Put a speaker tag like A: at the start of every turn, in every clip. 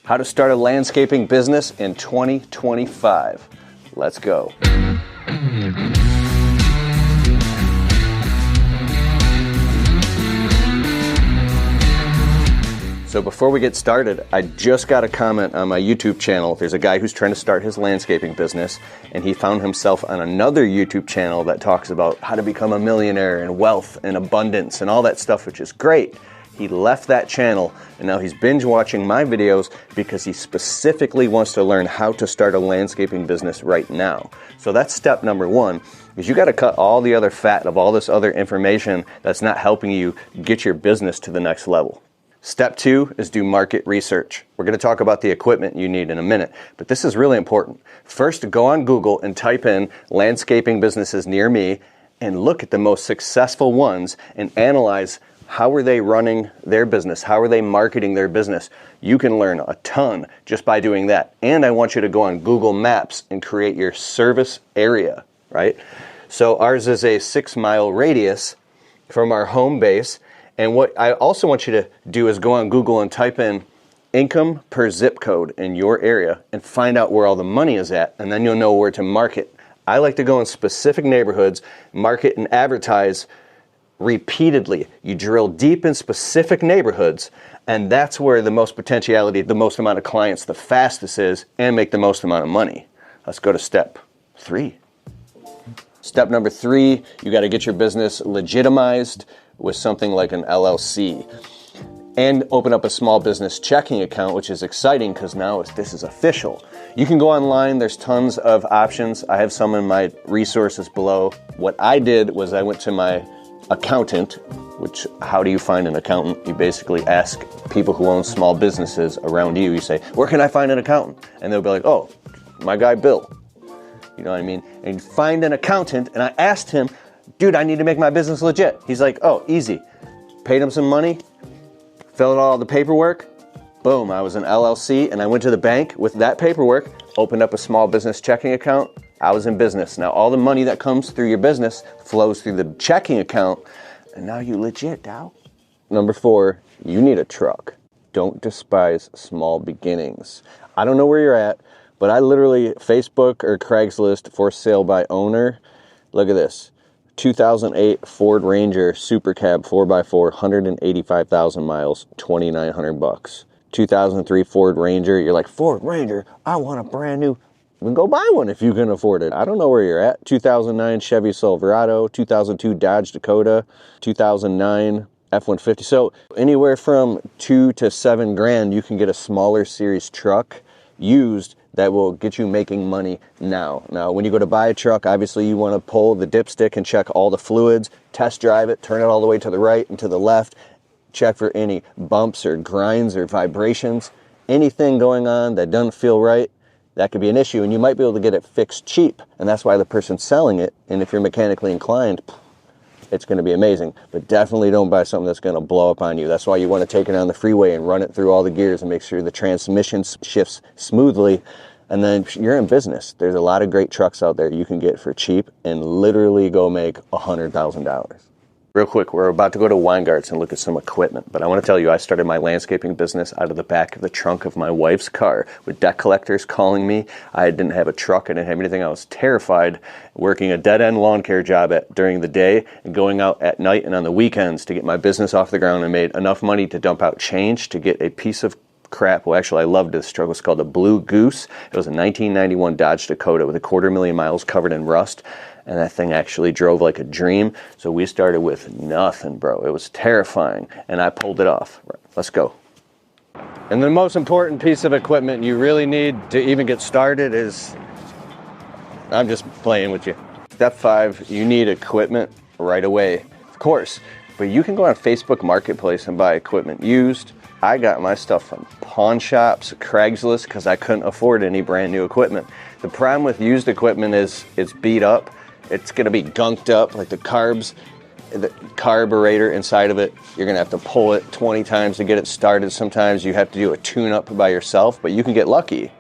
A: How to start a landscaping business in 2025. Let's go. So before we get started, I just got a comment on my YouTube channel. There's a guy who's trying to start his landscaping business, and he found himself on another YouTube channel that talks about how to become a millionaire and wealth and abundance and all that stuff, which is great. He left that channel, and now he's binge watching my videos because he specifically wants to learn how to start a landscaping business right now. So that's step number one, is you got to cut all the other fat of all this other information that's not helping you get your business to the next level. Step two is do market research. We're going to talk about the equipment you need in a minute, but this is really important. First, go on Google and type in landscaping businesses near me and look at the most successful ones and analyze how are they running their business? How are they marketing their business? You can learn a ton just by doing that. And I want you to go on Google Maps and create your service area, right? So ours is a 6-mile radius from our home base. And what I also want you to do is go on Google and type in income per zip code in your area and find out where all the money is at, and then you'll know where to market. I like to go in specific neighborhoods, market and advertise repeatedly. You drill deep in specific neighborhoods, and that's where the most potentiality, the most amount of clients, the fastest is, and make the most amount of money. Let's go to step three. Step number three, you got to get your business legitimized with something like an LLC and open up a small business checking account, which is exciting because now this is official. You can go online. There's tons of options. I have some in my resources below. What I did was I went to my accountant, which how do you find an accountant? You basically ask people who own small businesses around you. You say, where can I find an accountant? And they'll be like, oh, my guy Bill. You know what I mean? And you find an accountant, and I asked him, dude, I need to make my business legit. He's like, oh, easy. Paid him some money, filled out all the paperwork. Boom, I was an LLC, and I went to the bank with that paperwork, opened up a small business checking account. I was in business. Now, all the money that comes through your business flows through the checking account, and now you legit, Dow. Number four, you need a truck. Don't despise small beginnings. I don't know where you're at, but I literally, Facebook or Craigslist for sale by owner. Look at this. 2008 Ford Ranger Super Cab 4x4, 185,000 miles, $2,900. 2003 Ford Ranger, you're like, Ford Ranger, I want a brand new. Then go buy one if you can afford it. I don't know where you're at. 2009 Chevy Silverado, 2002 Dodge Dakota, 2009 F-150. So anywhere from $2,000 to $7,000, you can get a smaller series truck used that will get you making money now. Now, when you go to buy a truck, obviously you want to pull the dipstick and check all the fluids, test drive it, turn it all the way to the right and to the left, check for any bumps or grinds or vibrations, anything going on that doesn't feel right. That could be an issue, and you might be able to get it fixed cheap, and that's why the person's selling it, and if you're mechanically inclined, it's going to be amazing. But definitely don't buy something that's going to blow up on you. That's why you want to take it on the freeway and run it through all the gears and make sure the transmission shifts smoothly, and then you're in business. There's a lot of great trucks out there you can get for cheap and literally go make $100,000. Real quick, we're about to go to Weingart's and look at some equipment, but I want to tell you I started my landscaping business out of the back of the trunk of my wife's car with debt collectors calling me. I didn't have a truck, I didn't have anything. I was terrified working a dead-end lawn care job during the day and going out at night and on the weekends to get my business off the ground, and made enough money to dump out change to get a piece of crap. Well, actually, I loved this truck. It was called a Blue Goose. It was a 1991 Dodge Dakota with 250,000 miles covered in rust. And that thing actually drove like a dream. So we started with nothing, bro. It was terrifying. And I pulled it off. Right, let's go. And the most important piece of equipment you really need to even get started is, I'm just playing with you. Step 5, you need equipment right away. Of course, but you can go on Facebook Marketplace and buy equipment used. I got my stuff from pawn shops, Craigslist, because I couldn't afford any brand new equipment. The problem with used equipment is it's beat up. It's going to be gunked up, like the carburetor inside of it. You're going to have to pull it 20 times to get it started. Sometimes you have to do a tune-up by yourself, but you can get lucky.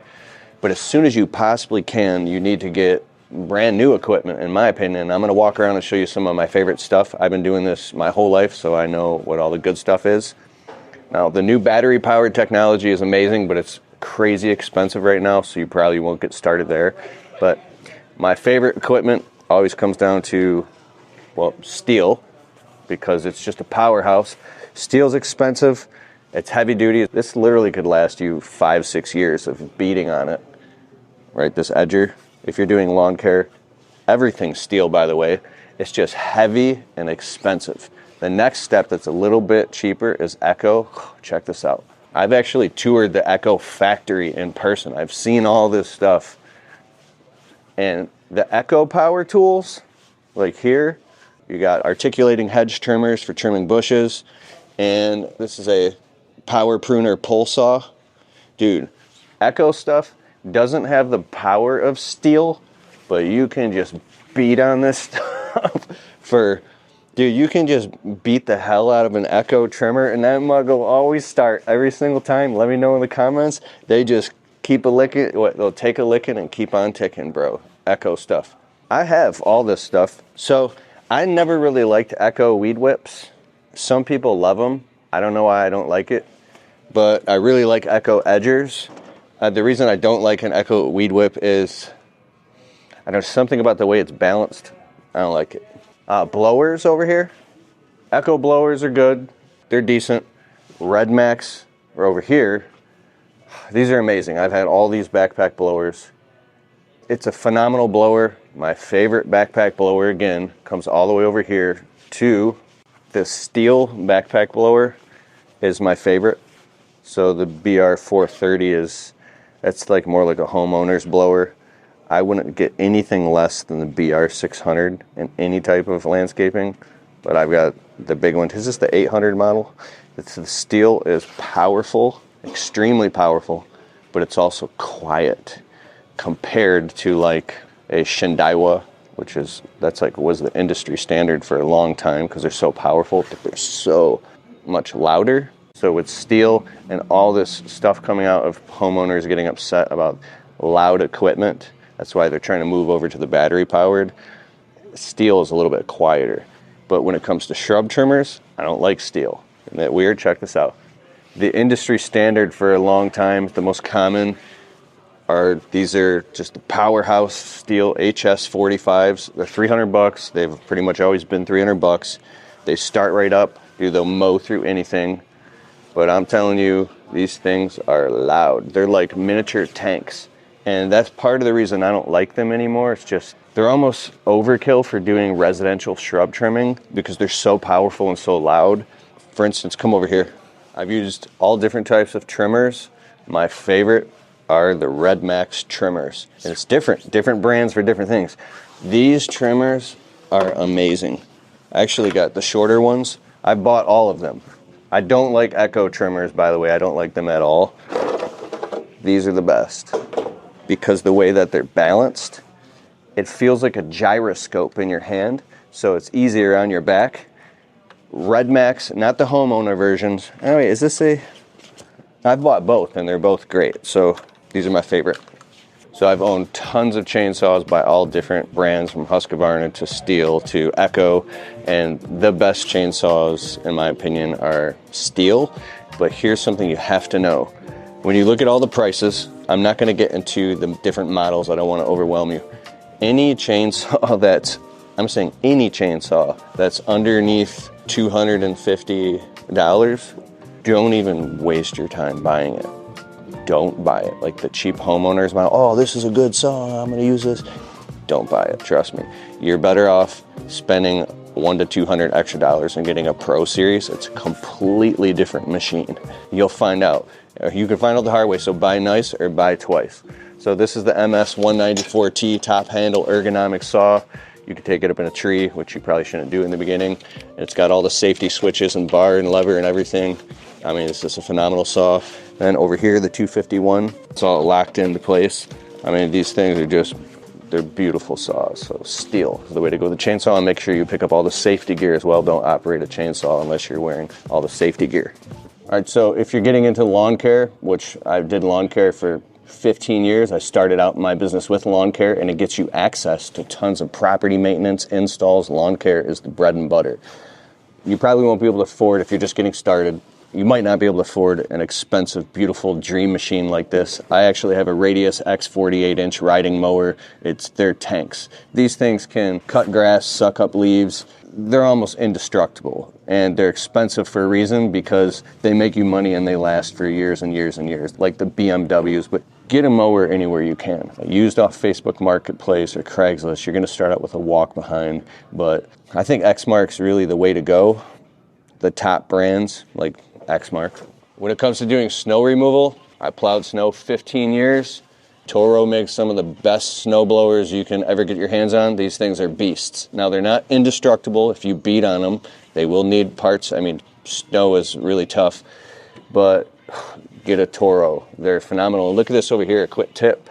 A: But as soon as you possibly can, you need to get brand new equipment, in my opinion. I'm going to walk around and show you some of my favorite stuff. I've been doing this my whole life, so I know what all the good stuff is. Now, the new battery-powered technology is amazing, but it's crazy expensive right now, so you probably won't get started there. But my favorite equipment always comes down to, well, steel, because it's just a powerhouse. Steel's expensive. It's heavy duty. This literally could last you 5-6 years of beating on it. Right, this edger, if you're doing lawn care, everything's steel, by the way. It's just heavy and expensive. The next step that's a little bit cheaper is Echo. Check this out. I've actually toured the Echo factory in person. I've seen all this stuff. And the Echo power tools, like here, you got articulating hedge trimmers for trimming bushes. And this is a power pruner pull saw. Dude, Echo stuff doesn't have the power of steel, but you can just beat on this stuff dude, you can just beat the hell out of an Echo trimmer, and that mug will always start every single time. Let me know in the comments. They just keep a licking. They'll take a licking and keep on ticking, bro. Echo stuff. I have all this stuff. So I never really liked Echo weed whips. Some people love them. I don't know why I don't like it, but I really like Echo edgers. The reason I don't like an Echo weed whip is, I know something about the way it's balanced. I don't like it. Blowers over here. Echo blowers are good. They're decent. Red Max are over here. These are amazing. I've had all these backpack blowers. It's a phenomenal blower. My favorite backpack blower, again, comes all the way over here to this steel backpack blower is my favorite. So the BR430 that's like more like a homeowner's blower. I wouldn't get anything less than the BR600 in any type of landscaping, but I've got the big one. Is this the 800 model? The steel is powerful, extremely powerful, but it's also quiet compared to like a Shindaiwa, was the industry standard for a long time because they're so powerful, but they're so much louder. So with steel and all this stuff coming out of homeowners getting upset about loud equipment, that's why they're trying to move over to the battery-powered. Steel is a little bit quieter. But when it comes to shrub trimmers, I don't like steel. Isn't that weird? Check this out. The industry standard for a long time, the most common, these are just the powerhouse steel HS45s. They're $300. They've pretty much always been $300. They start right up. Dude, they'll mow through anything. But I'm telling you, these things are loud. They're like miniature tanks. And that's part of the reason I don't like them anymore. It's just they're almost overkill for doing residential shrub trimming because they're so powerful and so loud. For instance, come over here. I've used all different types of trimmers. My favorite are the Red Max trimmers. And it's different brands for different things. These trimmers are amazing. I actually got the shorter ones. I bought all of them. I don't like Echo trimmers, by the way. I don't like them at all. These are the best. Because the way that they're balanced, it feels like a gyroscope in your hand, so it's easier on your back. Red Max, not the homeowner versions. Anyway, I've bought both, and they're both great, so these are my favorite. So I've owned tons of chainsaws by all different brands, from Husqvarna to Steel to Echo, and the best chainsaws, in my opinion, are Steel. But here's something you have to know. When you look at all the prices, I'm not going to get into the different models. I don't want to overwhelm you. Any chainsaw that's underneath $250, don't even waste your time buying it. Don't buy it. Like the cheap homeowners model, oh, this is a good saw, I'm going to use this. Don't buy it, trust me. You're better off spending $100 to $200 extra and getting a Pro Series. It's a completely different machine. You'll find out. You can find out the hard way, so buy nice or buy twice. So this is the MS-194T top handle ergonomic saw. You can take it up in a tree, which you probably shouldn't do in the beginning. It's got all the safety switches and bar and lever and everything. I mean, it's just a phenomenal saw. Then over here, the 251, it's all locked into place. I mean, these things are they're beautiful saws. So Steel is the way to go with the chainsaw, and make sure you pick up all the safety gear as well. Don't operate a chainsaw unless you're wearing all the safety gear. All right, so if you're getting into lawn care, which I did lawn care for 15 years, I started out my business with lawn care, and it gets you access to tons of property maintenance, installs. Lawn care is the bread and butter. You probably won't be able to afford, if you're just getting started, You might not be able to afford an expensive, beautiful dream machine like this. I actually have a Radius X 48-inch riding mower. They're tanks. These things can cut grass, suck up leaves. They're almost indestructible, and they're expensive for a reason because they make you money and they last for years and years and years, like the BMWs. But get a mower anywhere you can. Used off Facebook Marketplace or Craigslist, you're going to start out with a walk behind, but I think Exmark's really the way to go. The top brands like Exmark. When it comes to doing snow removal, I plowed snow 15 years. Toro makes some of the best snow blowers you can ever get your hands on. These things are beasts. Now, they're not indestructible if you beat on them. They will need parts. I mean, snow is really tough, but get a Toro. They're phenomenal. Look at this over here, a quick tip.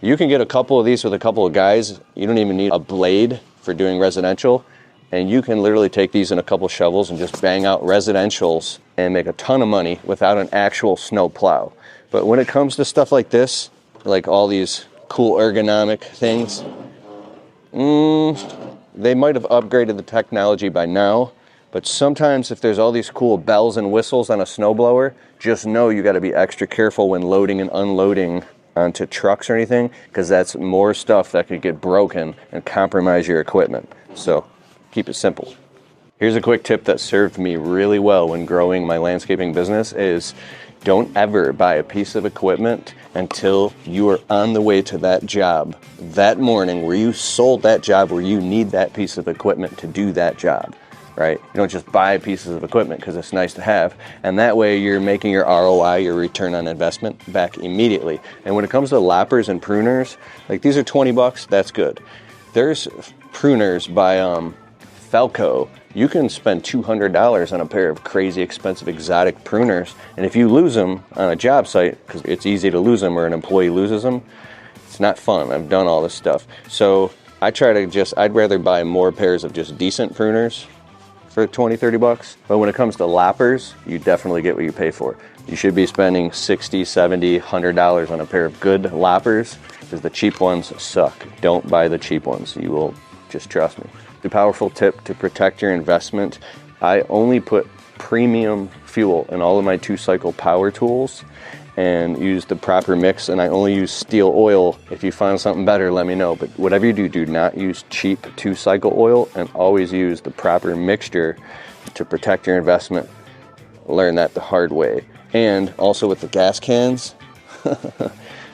A: You can get a couple of these with a couple of guys. You don't even need a blade for doing residential. And you can literally take these in a couple shovels and just bang out residentials and make a ton of money without an actual snow plow. But when it comes to stuff like this, like all these cool ergonomic things, they might have upgraded the technology by now. But sometimes if there's all these cool bells and whistles on a snowblower, just know you got to be extra careful when loading and unloading onto trucks or anything, because that's more stuff that could get broken and compromise your equipment. So keep it simple. Here's a quick tip that served me really well when growing my landscaping business is don't ever buy a piece of equipment until you are on the way to that job that morning where you sold that job, where you need that piece of equipment to do that job, right? You don't just buy pieces of equipment because it's nice to have. And that way you're making your ROI, your return on investment, back immediately. And when it comes to loppers and pruners, like these are $20, that's good. There's pruners by Felco. You can spend $200 on a pair of crazy expensive exotic pruners, and if you lose them on a job site, because it's easy to lose them or an employee loses them, it's not fun. I've done all this stuff. So I'd rather buy more pairs of just decent pruners for $20-$30. But when it comes to loppers, you definitely get what you pay for. You should be spending $60, $70, $100 on a pair of good loppers, because the cheap ones suck. Don't buy the cheap ones. You will, just trust me. The powerful tip to protect your investment, I only put premium fuel in all of my 2-cycle power tools and use the proper mix, and I only use steel oil. If you find something better, let me know. But whatever you do, do not use cheap 2-cycle oil, and always use the proper mixture to protect your investment. Learn that the hard way. And also with the gas cans,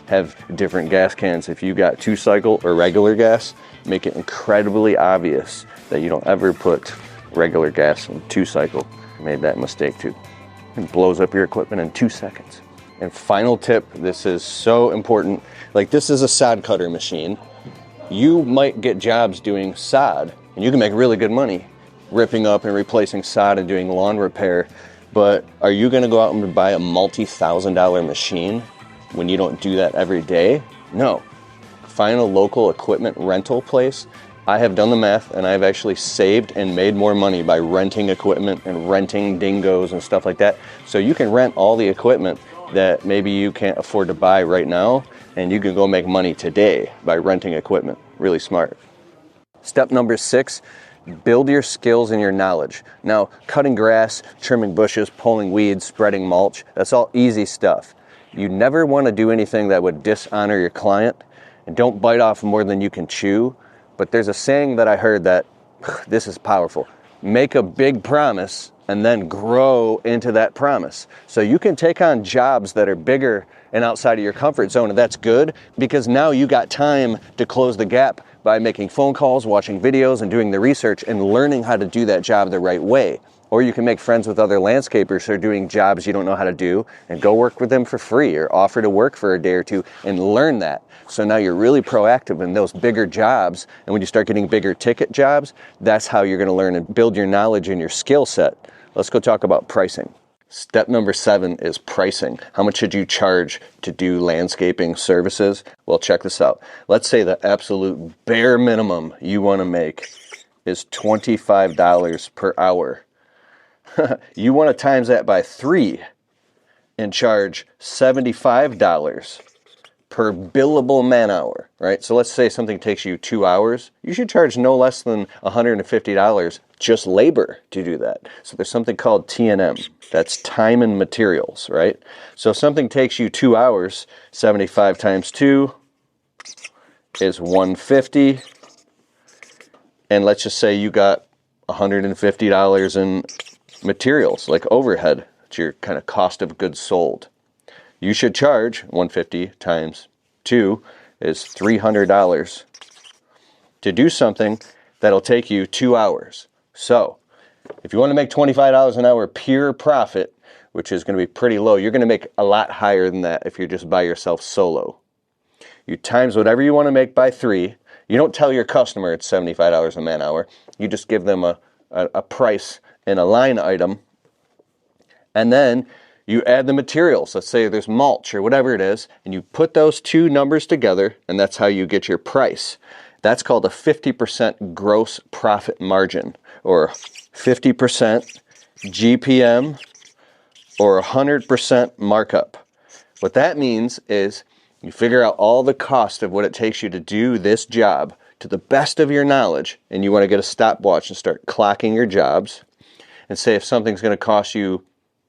A: have different gas cans. If you got 2-cycle or regular gas, make it incredibly obvious that you don't ever put regular gas in 2-cycle. I made that mistake too. It blows up your equipment in 2 seconds. And final tip, this is so important. Like, this is a sod cutter machine. You might get jobs doing sod, and you can make really good money ripping up and replacing sod and doing lawn repair. But are you going to go out and buy a multi-$1,000 machine when you don't do that every day? No. Find a local equipment rental place. I have done the math, and I've actually saved and made more money by renting equipment and renting dingos and stuff like that. So you can rent all the equipment that maybe you can't afford to buy right now, and you can go make money today by renting equipment. Really smart. Step number 6, build your skills and your knowledge. Now, cutting grass, trimming bushes, pulling weeds, spreading mulch, that's all easy stuff. You never want to do anything that would dishonor your client, and don't bite off more than you can chew. But there's a saying that I heard that, this is powerful. Make a big promise and then grow into that promise. So you can take on jobs that are bigger and outside of your comfort zone, and that's good, because now you got time to close the gap by making phone calls, watching videos, and doing the research and learning how to do that job the right way. Or you can make friends with other landscapers who are doing jobs you don't know how to do and go work with them for free, or offer to work for a day or two and learn that. So now you're really proactive in those bigger jobs. And when you start getting bigger ticket jobs, that's how you're going to learn and build your knowledge and your skill set. Let's go talk about pricing. Step number 7 is pricing. How much should you charge to do landscaping services? Well, check this out. Let's say the absolute bare minimum you want to make is $25 per hour. You want to times that by 3 and charge $75 per billable man hour, right? So let's say something takes you 2 hours. You should charge no less than $150 just labor to do that. So there's something called T&M. That's time and materials, right? So if something takes you 2 hours, 75 times 2 is 150. And let's just say you got $150 in materials, like overhead. It's your kind of cost of goods sold. You should charge 150 times 2 is $300 to do something that'll take you 2 hours. So if you want to make $25 an hour pure profit, which is going to be pretty low, you're going to make a lot higher than that if you're just by yourself solo. You times whatever you want to make by 3. You don't tell your customer it's $75 a man hour. You just give them a price in a line item. And then you add the materials. Let's say there's mulch or whatever it is, and you put those two numbers together, and that's how you get your price. That's called a 50% gross profit margin, or 50% GPM, or 100% markup. What that means is you figure out all the cost of what it takes you to do this job to the best of your knowledge, and you want to get a stopwatch and start clocking your jobs, and say if something's going to cost you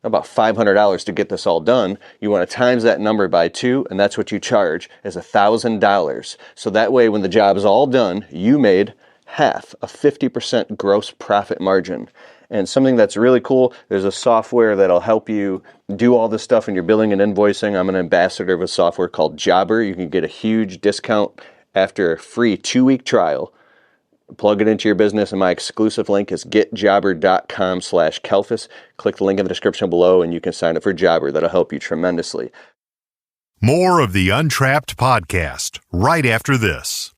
A: about $500 to get this all done, you want to times that number by 2, and that's what you charge as $1,000. So that way when the job is all done, you made half, a 50% gross profit margin. And something that's really cool, there's a software that'll help you do all this stuff in your billing and invoicing. I'm an ambassador of a software called Jobber. You can get a huge discount after a free 2-week trial. Plug it into your business, and my exclusive link is getjobber.com/Kelfus. Click the link in the description below, and you can sign up for Jobber. That'll help you tremendously.
B: More of the Untrapped Podcast right after this.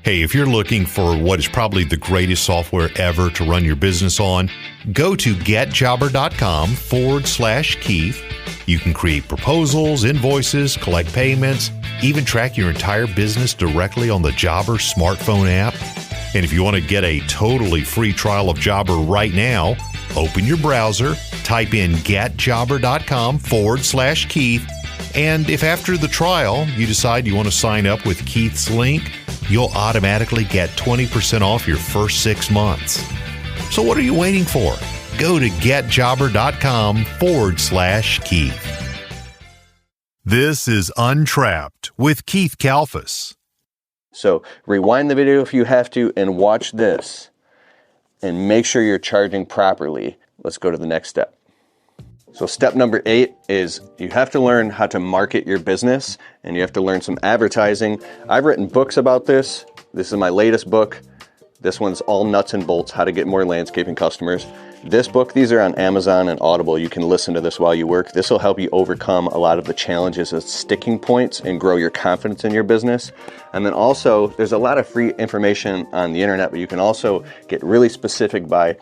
B: Hey, if you're looking for what is probably the greatest software ever to run your business on, go to getjobber.com/Keith. You can create proposals, invoices, collect payments, even track your entire business directly on the Jobber smartphone app. And if you want to get a totally free trial of Jobber right now, open your browser, type in getjobber.com/Keith, and if after the trial you decide you want to sign up with Keith's link, you'll automatically get 20% off your first 6 months. So what are you waiting for? Go to getjobber.com/Keith. This is Untrapped with Keith Kalfas.
A: So rewind the video if you have to and watch this and make sure you're charging properly. Let's go to the next step. So step number 8 is you have to learn how to market your business, and you have to learn some advertising. I've written books about this. This is my latest book. This one's all nuts and bolts, how to get more landscaping customers. This book, these are on Amazon and Audible. You can listen to this while you work. This will help you overcome a lot of the challenges of sticking points and grow your confidence in your business. And then also, there's a lot of free information on the internet, but you can also get really specific by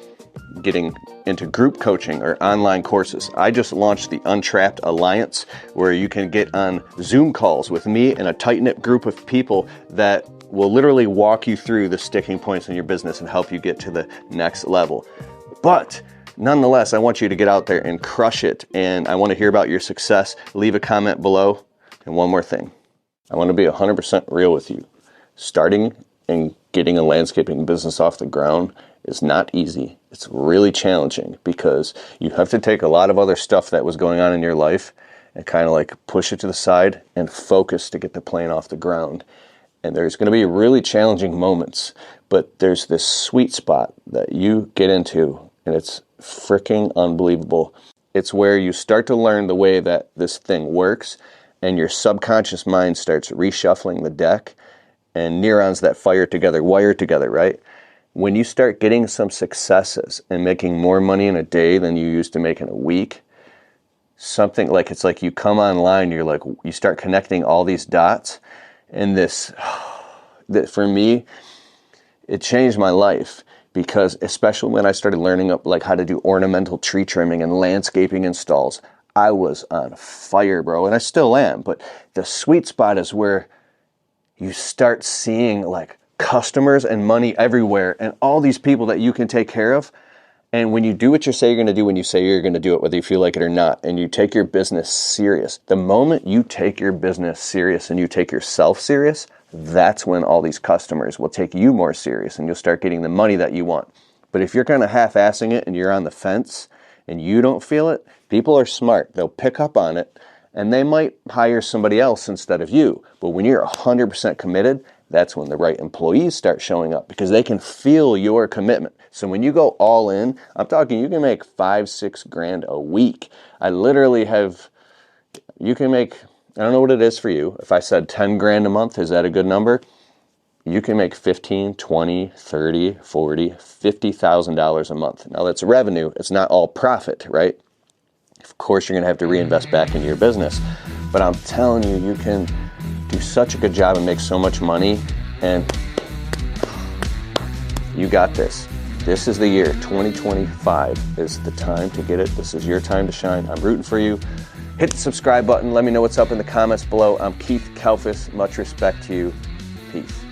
A: getting into group coaching or online courses. I just launched the Untrapped Alliance, where you can get on Zoom calls with me and a tight-knit group of people that will literally walk you through the sticking points in your business and help you get to the next level. But nonetheless, I want you to get out there and crush it, and I want to hear about your success. Leave a comment below. And one more thing, I want to be 100% real with you. Starting and getting a landscaping business off the ground is not easy. It's really challenging because you have to take a lot of other stuff that was going on in your life and kind of like push it to the side and focus to get the plane off the ground. And there's going to be really challenging moments, but there's this sweet spot that you get into, and it's freaking unbelievable. It's where you start to learn the way that this thing works, and your subconscious mind starts reshuffling the deck, and neurons that wire together, right? When you start getting some successes and making more money in a day than you used to make in a week, something like, it's like you come online, you start connecting all these dots, and this, that for me, it changed my life, because especially when I started learning how to do ornamental tree trimming and landscaping installs, I was on fire, bro, and I still am. But the sweet spot is where you start seeing customers and money everywhere and all these people that you can take care of, And when you do what you say you're going to do, when you say you're going to do it, whether you feel like it or not, and you take your business serious, the moment you take your business serious and you take yourself serious, that's when all these customers will take you more serious and you'll start getting the money that you want. But if you're kind of half-assing it and you're on the fence and you don't feel it, people are smart. They'll pick up on it and they might hire somebody else instead of you. But when you're 100% committed, that's when the right employees start showing up because they can feel your commitment. So when you go all in, I'm talking you can make $5-6 grand a week. I literally have, you can make, I don't know what it is for you. If I said 10 grand a month, is that a good number? You can make $15, $20, $30, $40, $50,000 a month. Now that's revenue. It's not all profit, right? Of course, you're going to have to reinvest back into your business. But I'm telling you, you can do such a good job and make so much money. And you got this. This is the year. 2025 is the time to get it. This is your time to shine. I'm rooting for you. Hit the subscribe button. Let me know what's up in the comments below. I'm Keith Kalfas. Much respect to you. Peace.